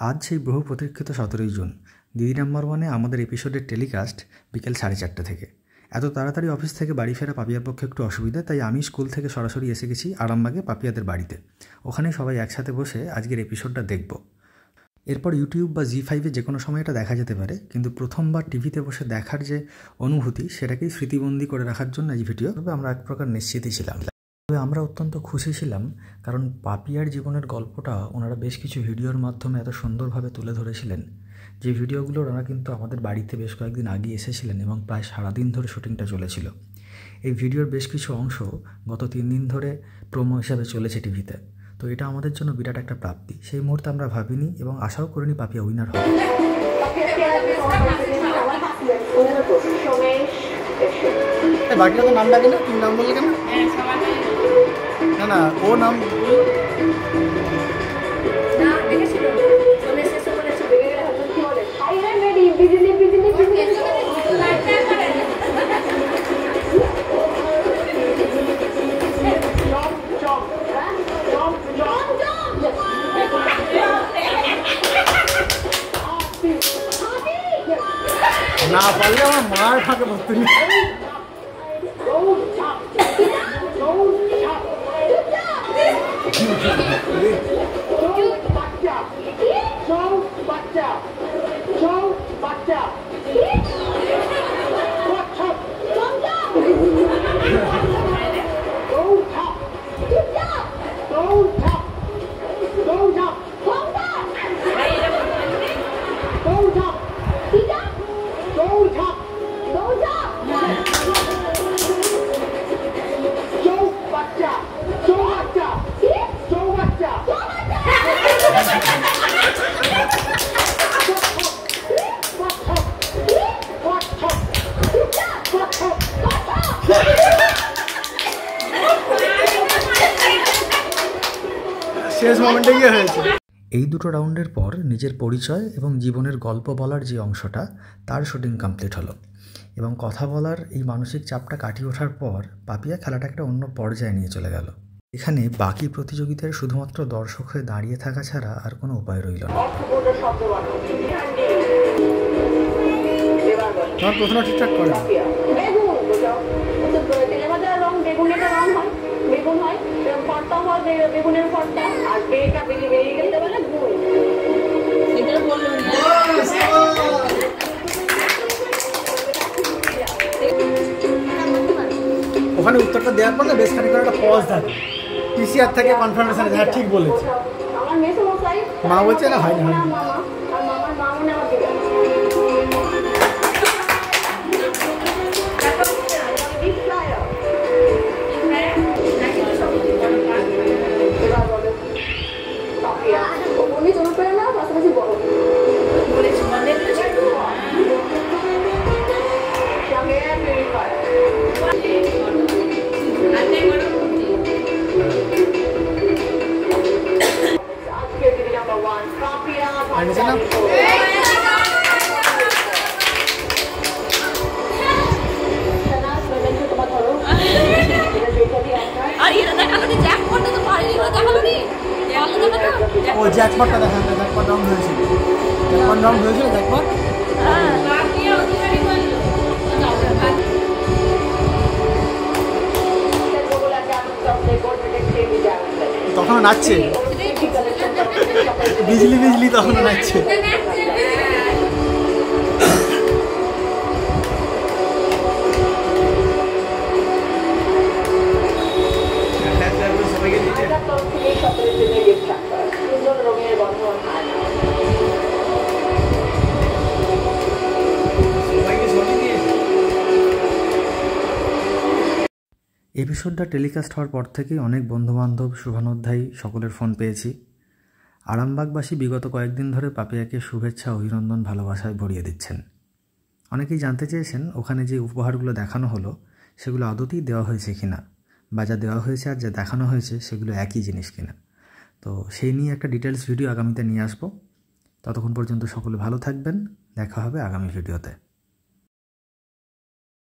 আজ সেই বহু প্রতীক্ষিত 17ই জুন, দিদি নাম্বার ওয়ানে আমাদের এপিসোডের টেলিকাস্ট বিকেল 4:30 থেকে। এত তাড়াতাড়ি অফিস থেকে বাড়ি ফেরা পাপিয়ার পক্ষে একটু অসুবিধা, তাই আমি স্কুল থেকে সরাসরি এসে গেছি আরামবাগে পাপিয়াদের বাড়িতে। ওখানে সবাই একসাথে বসে আজকের এপিসোডটা দেখব। এরপর ইউটিউব বা জি5-এ যে কোনো সময় এটা দেখা যেতে পারে, কিন্তু প্রথমবার টিভিতে বসে দেখার যে অনুভূতি সেটাকেই স্মৃতিবন্দী করে রাখার জন্য এই ভিডিও আমরা এক প্রকার নিশ্চিতই ছিলাম। তবে আমরা অত্যন্ত খুশি ছিলাম, কারণ পাপিয়ার জীবনের গল্পটা ওনারা বেশ কিছু ভিডিওর মাধ্যমে এত সুন্দরভাবে তুলে ধরেছিলেন, যে ভিডিওগুলোর ওনারা কিন্তু আমাদের বাড়িতে বেশ কয়েকদিন আগে এসেছিলেন এবং প্রায় সারাদিন ধরে শুটিংটা চলেছিল। এই ভিডিওর বেশ কিছু অংশ গত 3 দিন ধরে প্রোমো হিসাবে চলেছে টিভিতে। তো এটা আমাদের জন্য বিরাট একটা প্রাপ্তি। সেই মুহূর্তে আমরা ভাবিনি এবং আশাও করিনি পাপিয়া উইনার হবে। বাকিটা তো নাম ডাকে না, তুমি নাম বললে কেন? না না, ও নাম না পারলে আমার মার ফাঁকে বসতে নেই। শেষ মোমেন্টে গিয়ে হয়েছে। এই দুটো রাউন্ডের পর নিজের পরিচয় এবং জীবনের গল্প বলার যে অংশটা, তার শুটিং কমপ্লিট হলো এবং কথা বলার এই মানসিক চাপটা কাটিয়ে ওঠার পর পাপিয়া খেলাটা একটা অন্য পর্যায়ে নিয়ে চলে গেল। এখানে বাকি প্রতিযোগিতায় শুধুমাত্র দর্শক হয়ে দাঁড়িয়ে থাকা ছাড়া আর কোনো উপায় রইল না। তোমার প্রশ্ন ঠিকঠাক করে বেগুন হয়, ফর্তা হয়, বেগুনের ফর্তা, আর বেটা বেরিয়ে গেলে বলে গুড়। সেটা বললো ওখানে উত্তরটা দেওয়ার পর না বেশ খানিক একটা পজ থাকে, পিসিআর থেকে কনফার্মেশন। হ্যাঁ ঠিক বলেছে। আমার মেসো মশাই মা বলছে না হয় না, মামা আর মামার মা মনে আমার দিবে। ও জ্যাকপটটা দেখান, জ্যাকপট রাউন্ড হয়েছিল, জ্যাকপট রাউন্ড হয়েছিল, জ্যাকপট তখনও নাচছে, বিজলি বিজলি তখনও নাচছে। এপিসোডটা টেলিকাস্ট হওয়ার পর থেকেই অনেক বন্ধুবান্ধব, শুভানুধ্যায়ী সকলের ফোন পেয়েছি। আরামবাগবাসী বিগত কয়েকদিন ধরে পাপিয়াকে শুভেচ্ছা, অভিনন্দন, ভালোবাসায় ভরিয়ে দিচ্ছেন। অনেকেই জানতে চেয়েছেন ওখানে যে উপহারগুলো দেখানো হলো সেগুলো আদতেই দেওয়া হয়েছে কিনা, বা যা দেওয়া হয়েছে আর যা দেখানো হয়েছে সেগুলো একই জিনিস কিনা। তো সেই নিয়ে একটা ডিটেলস ভিডিও আগামীতে নিয়ে আসবো। ততক্ষণ পর্যন্ত সকলে ভালো থাকবেন, দেখা হবে আগামী ভিডিওতে।